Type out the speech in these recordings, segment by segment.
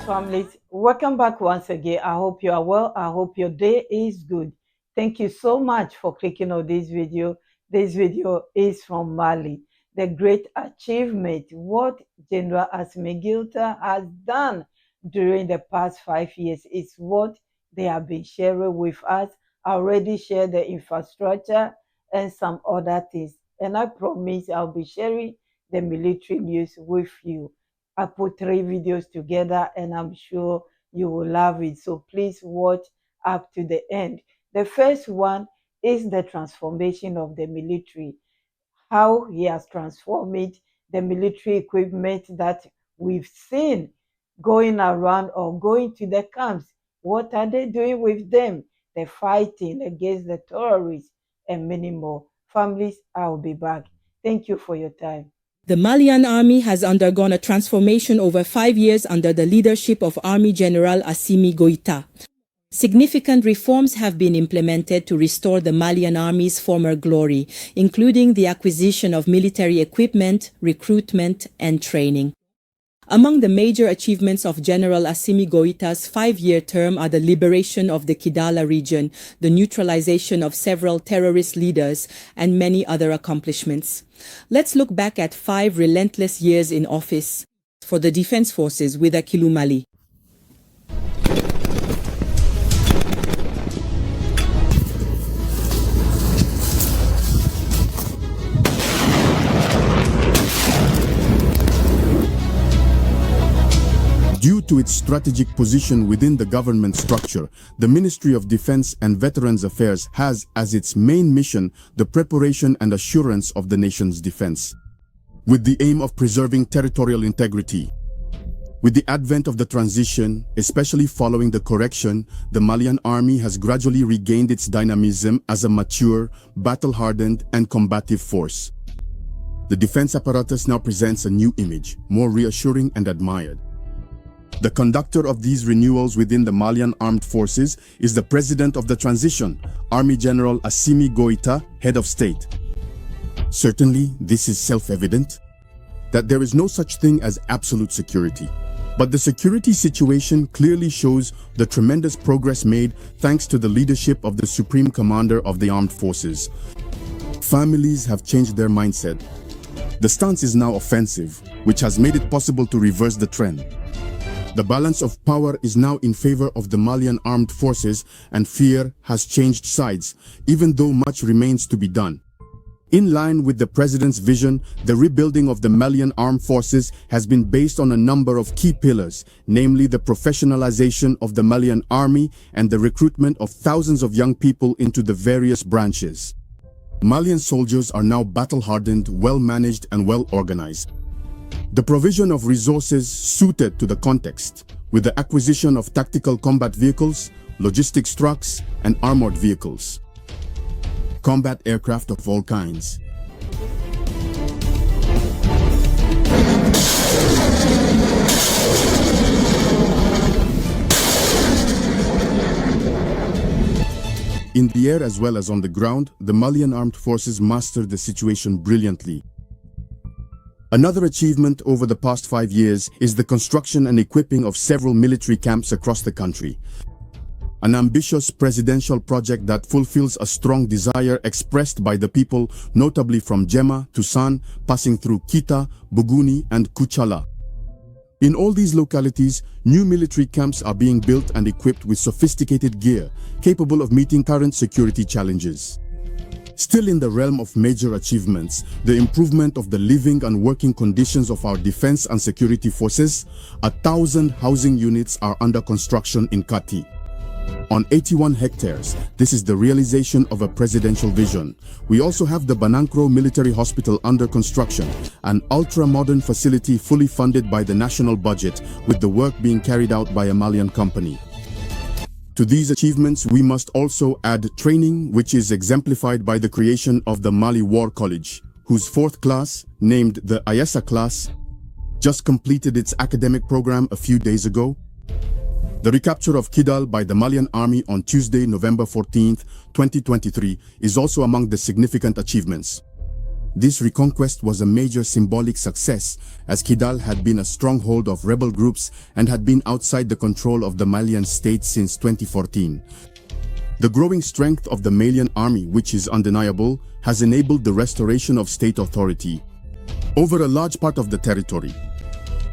families. Welcome back once again. I hope you are well. I hope your day is good. Thank you so much for clicking on this video. This video is from Mali. The great achievement, what General Assimi Goïta has done during the past 5 years is what they have been sharing with us. I already shared the infrastructure and some other things. And I promise I'll be sharing the military news with you. I put 3 videos together and I'm sure you will love it. So please watch up to the end. The first one is the transformation of the military, how he has transformed the military equipment that we've seen going around or going to the camps. What are they doing with them? They're fighting against the terrorists and many more. Families, I'll be back. Thank you for your time. The Malian army has undergone a transformation over 5 years under the leadership of Army General Assimi Goïta. Significant reforms have been implemented to restore the Malian army's former glory, including the acquisition of military equipment, recruitment, and training. Among the major achievements of General Assimi Goïta's 5-year term are the liberation of the Kidala region, the neutralization of several terrorist leaders, and many other accomplishments. Let's look back at 5 relentless years in office for the defense forces with Akilu Mali. Due to its strategic position within the government structure, the Ministry of Defense and Veterans Affairs has as its main mission the preparation and assurance of the nation's defense, with the aim of preserving territorial integrity. With the advent of the transition, especially following the correction, the Malian army has gradually regained its dynamism as a mature, battle-hardened, and combative force. The defense apparatus now presents a new image, more reassuring and admired. The conductor of these renewals within the Malian Armed Forces is the President of the Transition, Army General Assimi Goïta, Head of State. Certainly, this is self-evident that there is no such thing as absolute security. But the security situation clearly shows the tremendous progress made thanks to the leadership of the Supreme Commander of the Armed Forces. Families have changed their mindset. The stance is now offensive, which has made it possible to reverse the trend. The balance of power is now in favor of the Malian armed forces, and fear has changed sides, even though much remains to be done. In line with the President's vision, the rebuilding of the Malian armed forces has been based on a number of key pillars, namely the professionalization of the Malian army and the recruitment of thousands of young people into the various branches. Malian soldiers are now battle-hardened, well-managed, and well-organized. The provision of resources suited to the context, with the acquisition of tactical combat vehicles, logistics trucks, and armored vehicles. Combat aircraft of all kinds. In the air as well as on the ground, the Malian armed forces mastered the situation brilliantly. Another achievement over the past 5 years is the construction and equipping of several military camps across the country. An ambitious presidential project that fulfills a strong desire expressed by the people, notably from Jema to San, passing through Kita, Buguni, and Kuchala. In all these localities, new military camps are being built and equipped with sophisticated gear, capable of meeting current security challenges. Still in the realm of major achievements, the improvement of the living and working conditions of our defense and security forces, 1,000 housing units are under construction in Kati. On 81 hectares, this is the realization of a presidential vision. We also have the Banankro Military Hospital under construction, an ultra-modern facility fully funded by the national budget, with the work being carried out by a Malian company. To these achievements, we must also add training, which is exemplified by the creation of the Mali War College, whose 4th class, named the Ayesa class, just completed its academic program a few days ago. The recapture of Kidal by the Malian army on Tuesday, November 14, 2023, is also among the significant achievements. This reconquest was a major symbolic success, as Kidal had been a stronghold of rebel groups and had been outside the control of the Malian state since 2014. The growing strength of the Malian army, which is undeniable, has enabled the restoration of state authority over a large part of the territory.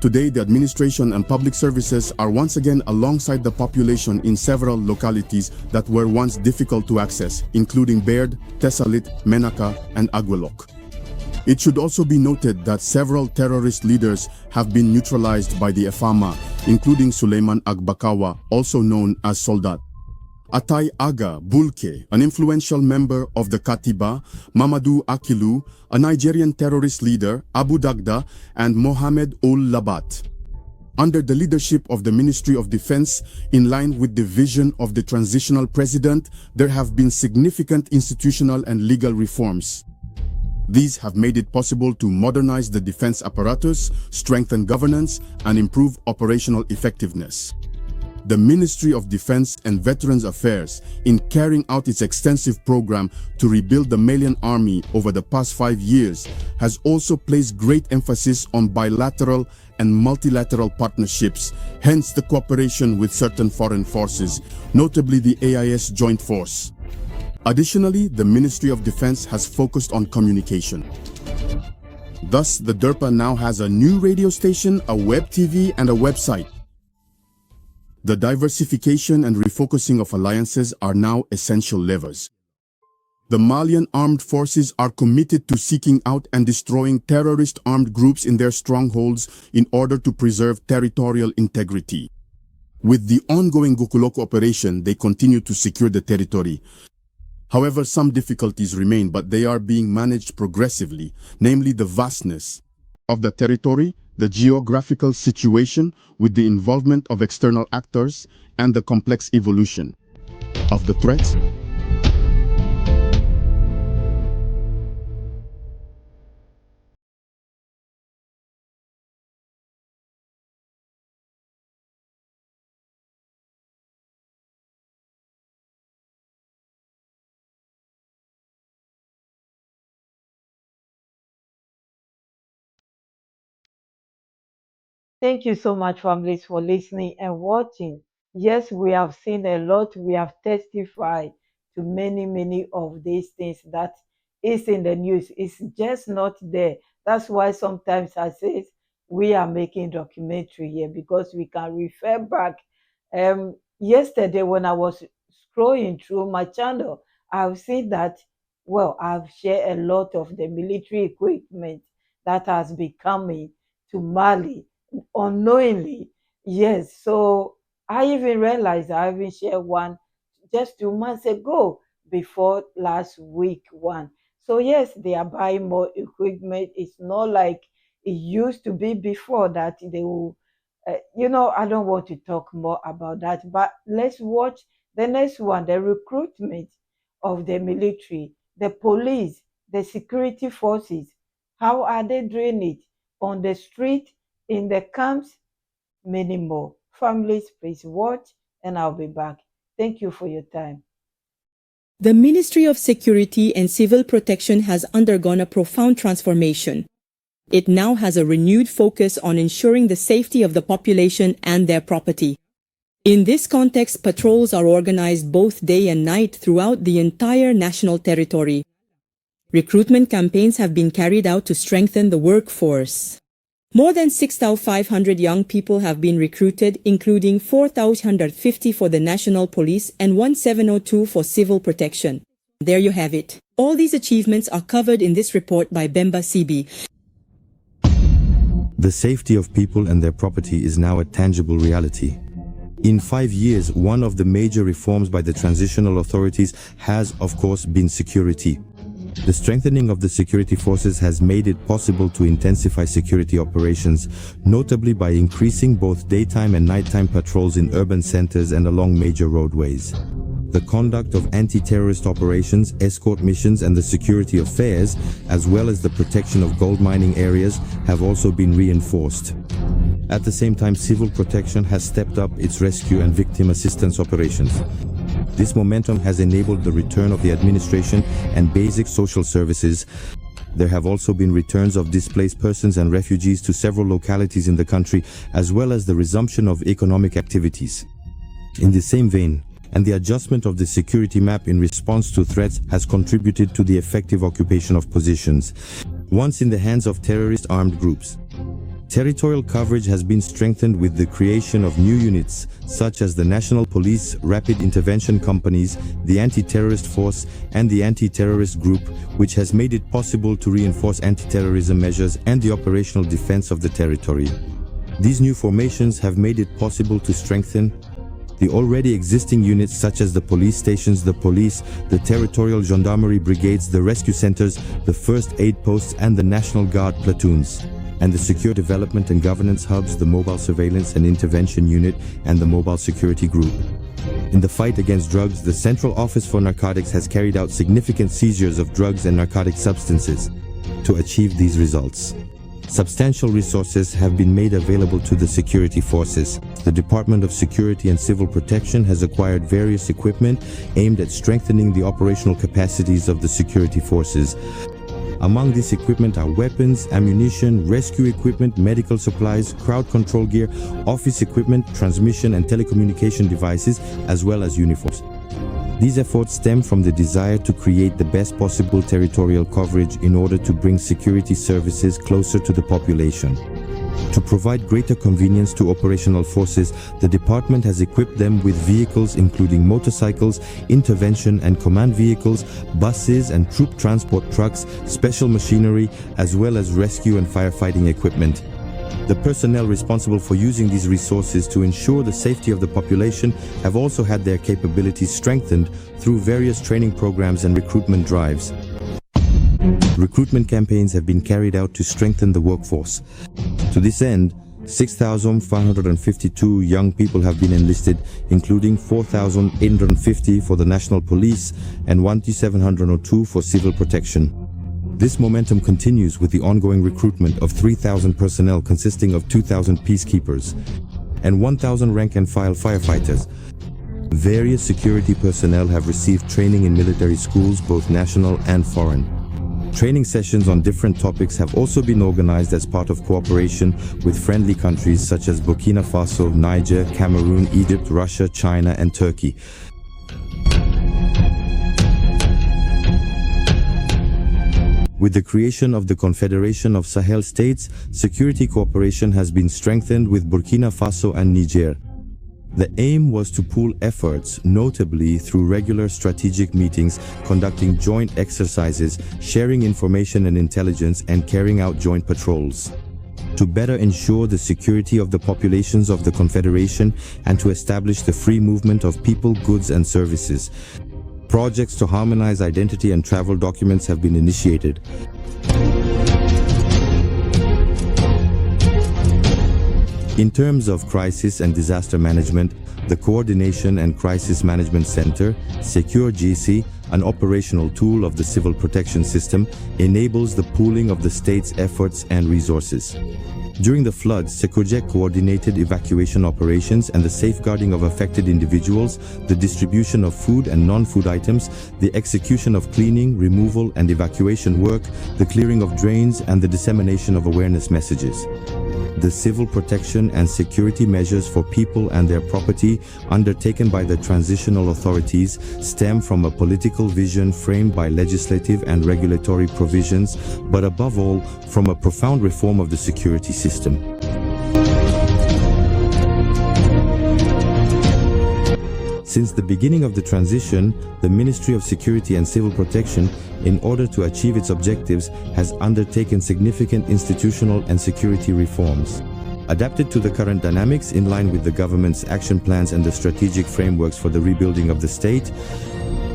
Today, the administration and public services are once again alongside the population in several localities that were once difficult to access, including Baird, Tessalit, Menaka, and Aguelok. It should also be noted that several terrorist leaders have been neutralized by the EFAMA, including Suleiman Agbakawa, also known as Soldat, Atay Aga Bulke, an influential member of the Katiba, Mamadou Akilu, a Nigerian terrorist leader, Abu Dagda, and Mohamed Ul Labat. Under the leadership of the Ministry of Defense, in line with the vision of the transitional president, there have been significant institutional and legal reforms. These have made it possible to modernize the defense apparatus, strengthen governance, and improve operational effectiveness. The Ministry of Defense and Veterans Affairs, in carrying out its extensive program to rebuild the Malian army over the past 5 years, has also placed great emphasis on bilateral and multilateral partnerships, hence the cooperation with certain foreign forces, notably the AIS Joint Force. Additionally, the Ministry of Defense has focused on communication. Thus, the DERPA now has a new radio station, a web TV, and a website. The diversification and refocusing of alliances are now essential levers. The Malian armed forces are committed to seeking out and destroying terrorist armed groups in their strongholds in order to preserve territorial integrity. With the ongoing Gokuloko operation, they continue to secure the territory. However, some difficulties remain, but they are being managed progressively, namely the vastness of the territory, the geographical situation with the involvement of external actors, and the complex evolution of the threats. Thank you so much, families, for listening and watching. Yes, we have seen a lot. We have testified to many, many of these things that is in the news. It's just not there. That's why sometimes I say we are making documentary here because we can refer back. Yesterday, when I was scrolling through my channel, I've seen that, well, I've shared a lot of the military equipment that has been coming to Mali unknowingly. Yes, so I even realized I even shared one just 2 months ago before last week one. So yes, they are buying more equipment. It's not like it used to be before that they will I don't want to talk more about that, but let's watch the next one, the recruitment of the military, the police, the security forces. How are they doing it on the street, in the camps, many more. Families, please watch, and I'll be back. Thank you for your time. The Ministry of Security and Civil Protection has undergone a profound transformation. It now has a renewed focus on ensuring the safety of the population and their property. In this context, patrols are organized both day and night throughout the entire national territory. Recruitment campaigns have been carried out to strengthen the workforce. More than 6,500 young people have been recruited, including 4,150 for the National Police and 1,702 for Civil Protection. There you have it. All these achievements are covered in this report by Bemba CB. The safety of people and their property is now a tangible reality. In 5 years, one of the major reforms by the transitional authorities has, of course, been security. The strengthening of the security forces has made it possible to intensify security operations, notably by increasing both daytime and nighttime patrols in urban centers and along major roadways. The conduct of anti-terrorist operations, escort missions, and the security affairs, as well as the protection of gold mining areas, have also been reinforced. At the same time, civil protection has stepped up its rescue and victim assistance operations. This momentum has enabled the return of the administration and basic social services, There have also been returns of displaced persons and refugees to several localities in the country, as well as the resumption of economic activities. In the same vein, and the adjustment of the security map in response to threats has contributed to the effective occupation of positions, once in the hands of terrorist armed groups. Territorial coverage has been strengthened with the creation of new units, such as the National Police, Rapid Intervention Companies, the Anti-Terrorist Force, and the Anti-Terrorist Group, which has made it possible to reinforce anti-terrorism measures and the operational defense of the territory. These new formations have made it possible to strengthen the already existing units such as the police stations, the police, the territorial gendarmerie brigades, the rescue centers, the first aid posts, and the National Guard platoons, and the secure development and governance hubs, the mobile surveillance and intervention unit, and the mobile security group. In the fight against drugs, the Central Office for Narcotics has carried out significant seizures of drugs and narcotic substances. To achieve these results, substantial resources have been made available to the security forces. The Department of Security and Civil Protection has acquired various equipment aimed at strengthening the operational capacities of the security forces. Among this equipment are weapons, ammunition, rescue equipment, medical supplies, crowd control gear, office equipment, transmission and telecommunication devices, as well as uniforms. These efforts stem from the desire to create the best possible territorial coverage in order to bring security services closer to the population. To provide greater convenience to operational forces, the department has equipped them with vehicles including motorcycles, intervention and command vehicles, buses and troop transport trucks, special machinery, as well as rescue and firefighting equipment. The personnel responsible for using these resources to ensure the safety of the population have also had their capabilities strengthened through various training programs and recruitment drives. Recruitment campaigns have been carried out to strengthen the workforce. To this end, 6,552 young people have been enlisted, including 4,850 for the National Police and 1,702 for civil protection. This momentum continues with the ongoing recruitment of 3,000 personnel consisting of 2,000 peacekeepers and 1,000 rank-and-file firefighters. Various security personnel have received training in military schools, both national and foreign. Training sessions on different topics have also been organized as part of cooperation with friendly countries such as Burkina Faso, Niger, Cameroon, Egypt, Russia, China, and Turkey. With the creation of the Confederation of Sahel States, security cooperation has been strengthened with Burkina Faso and Niger. The aim was to pool efforts, notably through regular strategic meetings, conducting joint exercises, sharing information and intelligence, and carrying out joint patrols. To better ensure the security of the populations of the Confederation and to establish the free movement of people, goods, and services, projects to harmonize identity and travel documents have been initiated. In terms of crisis and disaster management, the Coordination and Crisis Management Center, Secure GC, an operational tool of the civil protection system, enables the pooling of the state's efforts and resources. During the floods, Securjec coordinated evacuation operations and the safeguarding of affected individuals, the distribution of food and non-food items, the execution of cleaning, removal and evacuation work, the clearing of drains, and the dissemination of awareness messages. The civil protection and security measures for people and their property undertaken by the transitional authorities stem from a political vision framed by legislative and regulatory provisions, but above all, from a profound reform of the security system. Since the beginning of the transition, the Ministry of Security and Civil Protection, in order to achieve its objectives, has undertaken significant institutional and security reforms. Adapted to the current dynamics in line with the government's action plans and the strategic frameworks for the rebuilding of the state,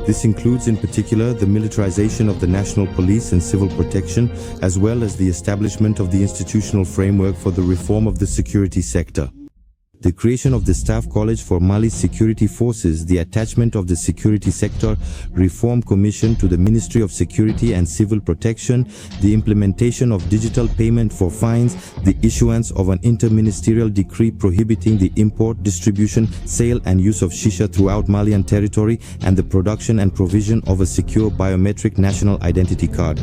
this includes in particular the militarization of the national police and civil protection, as well as the establishment of the institutional framework for the reform of the security sector. The creation of the Staff College for Mali's Security Forces, the attachment of the Security Sector Reform Commission to the Ministry of Security and Civil Protection, the implementation of digital payment for fines, the issuance of an interministerial decree prohibiting the import, distribution, sale and use of shisha throughout Malian territory, and the production and provision of a secure biometric national identity card.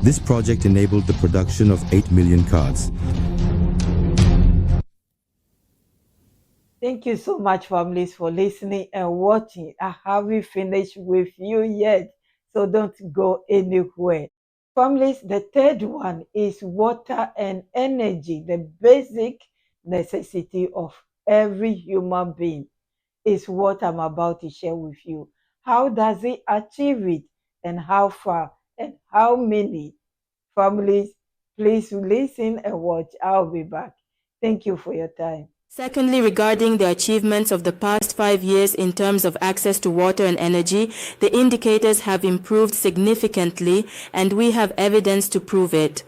This project enabled the production of 8 million cards. Thank you so much, families, for listening and watching. I haven't finished with you yet, so don't go anywhere. Families, the third one is water and energy, the basic necessity of every human being is what I'm about to share with you. How does it achieve it, and how far, and how many? Families, please listen and watch. I'll be back. Thank you for your time. Secondly, regarding the achievements of the past 5 years in terms of access to water and energy, the indicators have improved significantly, and we have evidence to prove it.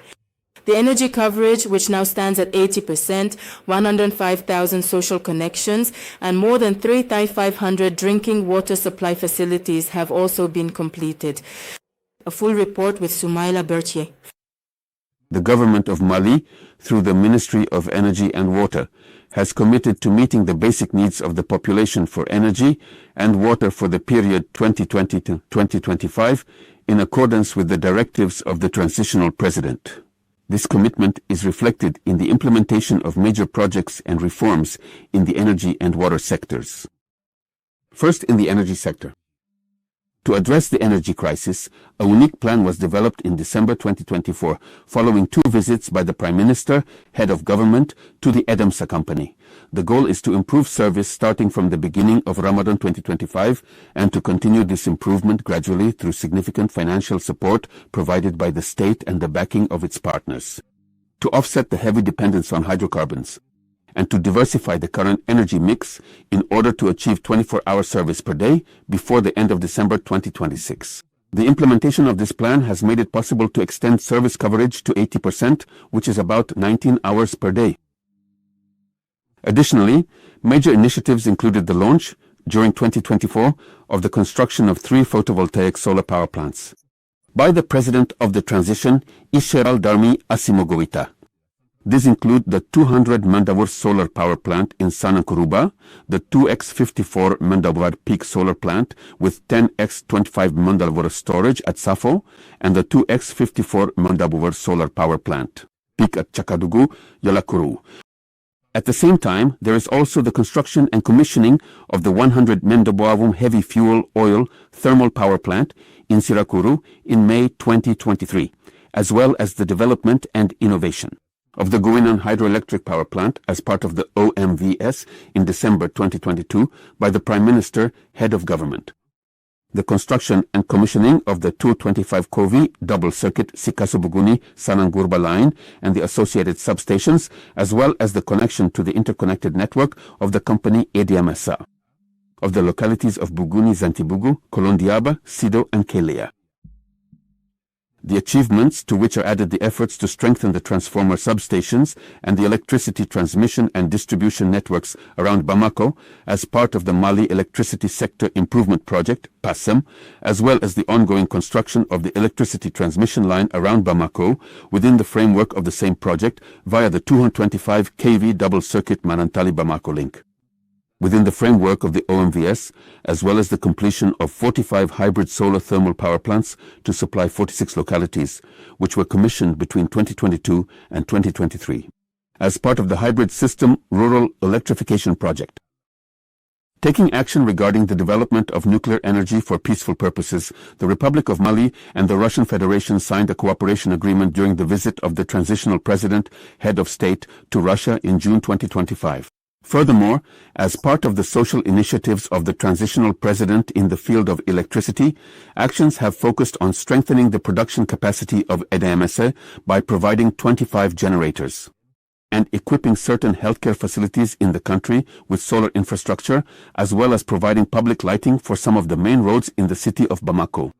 The energy coverage, which now stands at 80%, 105,000 social connections, and more than 3,500 drinking water supply facilities have also been completed. A full report with Soumaila Bertier. The government of Mali, through the Ministry of Energy and Water, has committed to meeting the basic needs of the population for energy and water for the period 2020 to 2025 in accordance with the directives of the transitional president. This commitment is reflected in the implementation of major projects and reforms in the energy and water sectors. First, in the energy sector. To address the energy crisis, a unique plan was developed in December 2024, following 2 visits by the Prime Minister, head of government, to the Edamsa company. The goal is to improve service starting from the beginning of Ramadan 2025 and to continue this improvement gradually through significant financial support provided by the state and the backing of its partners. To offset the heavy dependence on hydrocarbons, and to diversify the current energy mix in order to achieve 24-hour service per day before the end of December 2026. The implementation of this plan has made it possible to extend service coverage to 80%, which is about 19 hours per day. Additionally, major initiatives included the launch, during 2024, of the construction of 3 photovoltaic solar power plants by the President of the Transition, Isheral Darmi Assimi Goïta. These include the 200 Mandawar solar power plant in Sanankuruba, the 2x54 Mandawar peak solar plant with 10x25 Mandawar storage at Safo, and the 2x54 Mandawar solar power plant, peak at Chakadugu, Yalakuru. At the same time, there is also the construction and commissioning of the 100 Mendabawum heavy fuel oil thermal power plant in Sirakuru in May 2023, as well as the development and innovation of the Guinan hydroelectric power plant as part of the OMVS in December 2022 by the Prime Minister, head of government. The construction and commissioning of the 225 kV double-circuit Sikasubuguni Sanangurba line and the associated substations, as well as the connection to the interconnected network of the company Ediamasa, of the localities of Buguni Zantibugu, Kolondiaba, Sido, and Kelea. The achievements, to which are added the efforts to strengthen the transformer substations and the electricity transmission and distribution networks around Bamako as part of the Mali Electricity Sector Improvement Project, PASEM, as well as the ongoing construction of the electricity transmission line around Bamako within the framework of the same project via the 225 kV double-circuit Manantali-Bamako link. Within the framework of the OMVS, as well as the completion of 45 hybrid solar thermal power plants to supply 46 localities, which were commissioned between 2022 and 2023, as part of the Hybrid System Rural Electrification Project. Taking action regarding the development of nuclear energy for peaceful purposes, the Republic of Mali and the Russian Federation signed a cooperation agreement during the visit of the transitional president, head of state, to Russia in June 2025. Furthermore, as part of the social initiatives of the transitional president in the field of electricity, actions have focused on strengthening the production capacity of EDMSE by providing 25 generators and equipping certain healthcare facilities in the country with solar infrastructure, as well as providing public lighting for some of the main roads in the city of Bamako.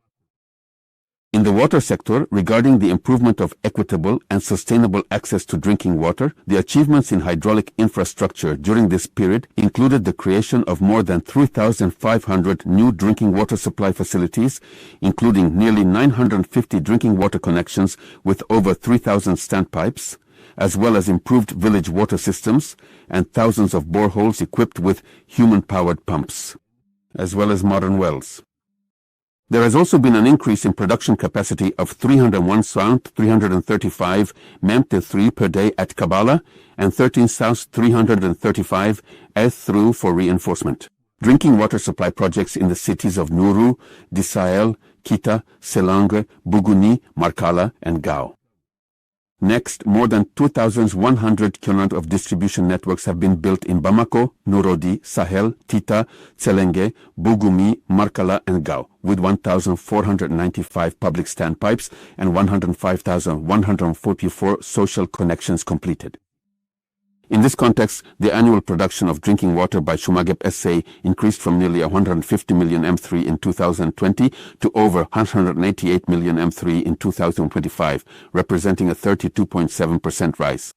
In the water sector, regarding the improvement of equitable and sustainable access to drinking water, the achievements in hydraulic infrastructure during this period included the creation of more than 3,500 new drinking water supply facilities, including nearly 950 drinking water connections with over 3,000 standpipes, as well as improved village water systems and thousands of boreholes equipped with human-powered pumps, as well as modern wells. There has also been an increase in production capacity of 301,335 mem-3 per day at Kabbalah and 13,335 as through for reinforcement. Drinking water supply projects in the cities of Nuru, Disael, Kita, Selangre, Buguni, Markala, and Gao. Next, more than 2,100 km of distribution networks have been built in Bamako, Norodi, Sahel, Tita, Tselenge, Bugumi, Markala, and Gao, with 1,495 public standpipes and 105,144 social connections completed. In this context, the annual production of drinking water by Shumagep SA increased from nearly 150 million M3 in 2020 to over 188 million M3 in 2025, representing a 32.7% rise.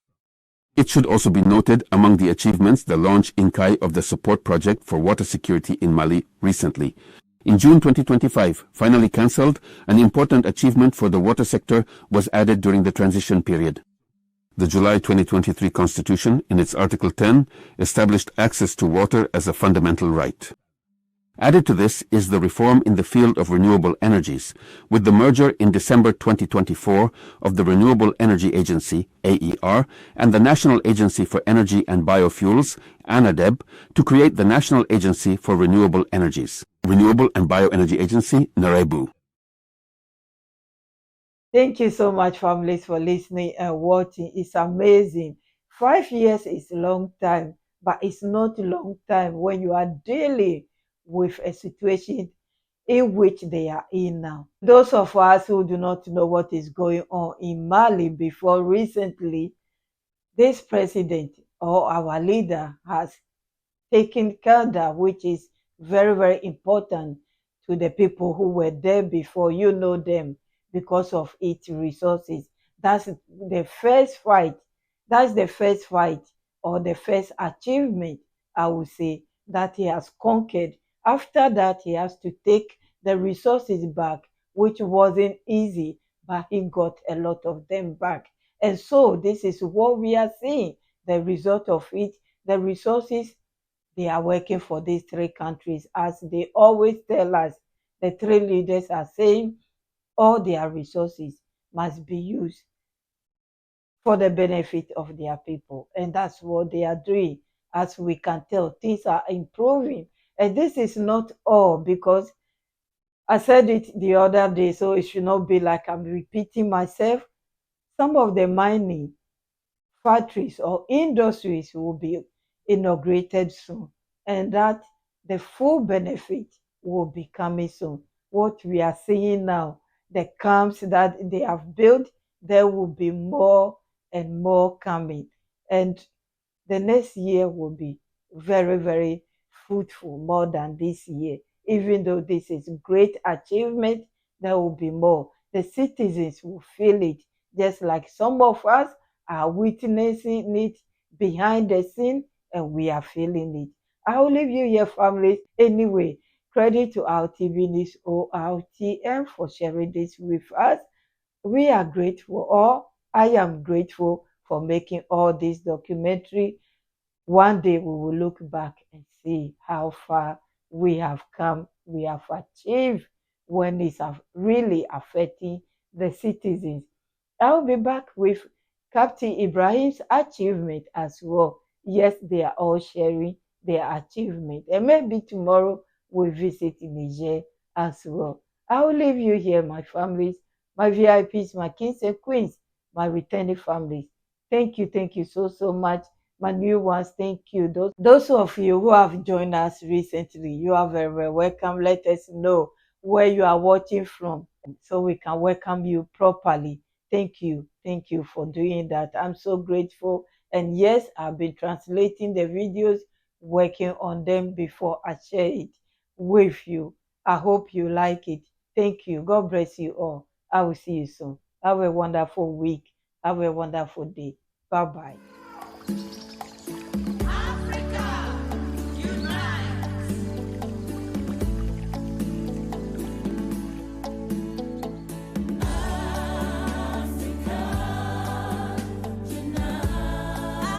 It should also be noted among the achievements the launch in Kai of the support project for water security in Mali recently. In June 2025, finally cancelled, an important achievement for the water sector was added during the transition period. The July 2023 Constitution, in its Article 10, established access to water as a fundamental right. Added to this is the reform in the field of renewable energies, with the merger in December 2024 of the Renewable Energy Agency, AER, and the National Agency for Energy and Biofuels, ANADEB, to create the National Agency for Renewable Energies, Renewable and Bioenergy Agency, NAREBU. Thank you so much, families, for listening and watching. It's amazing. 5 years is a long time, but it's not a long time when you are dealing with a situation in which they are in now. Those of us who do not know what is going on in Mali before recently, this president or our leader has taken Canada, which is very, very important to the people who were there before. You know them because of its resources. That's the first fight. That's the first fight or the first achievement, I would say, that he has conquered. After that, he has to take the resources back, which wasn't easy, but he got a lot of them back. And so this is what we are seeing, the result of it. The resources, they are working for these three countries. As they always tell us, the three leaders are saying all their resources must be used for the benefit of their people. And that's what they are doing. As we can tell, things are improving. And this is not all, because I said it the other day, so it should not be like I'm repeating myself. Some of the mining factories or industries will be inaugurated soon, and that the full benefit will be coming soon. What we are seeing now, the camps that they have built, there will be more and more coming, and the next year will be very, very fruitful, more than this year. Even though this is great achievement, there will be more. The citizens will feel it, just like some of us are witnessing it behind the scene, and we are feeling it. I will leave you here, family. Anyway, credit to our TV News or our TM for sharing this with us. We are grateful, or I am grateful for making all this documentary. One day we will look back and see how far we have come, we have achieved when it's really affecting the citizens. I'll be back with Captain Ibrahim's achievement as well. Yes, they are all sharing their achievement. And maybe tomorrow we'll visit Niger as well. I will leave you here, my families, my VIPs, my kings and queens, my returning families. Thank you so, so much. My new ones, thank you. Those of you who have joined us recently, you are very, very welcome. Let us know where you are watching from so we can welcome you properly. Thank you for doing that. I'm so grateful. And yes, I've been translating the videos, working on them before I share it with you. I hope you like it. Thank you. God bless you all. I will see you soon. Have a wonderful week. Have a wonderful day. Bye-bye.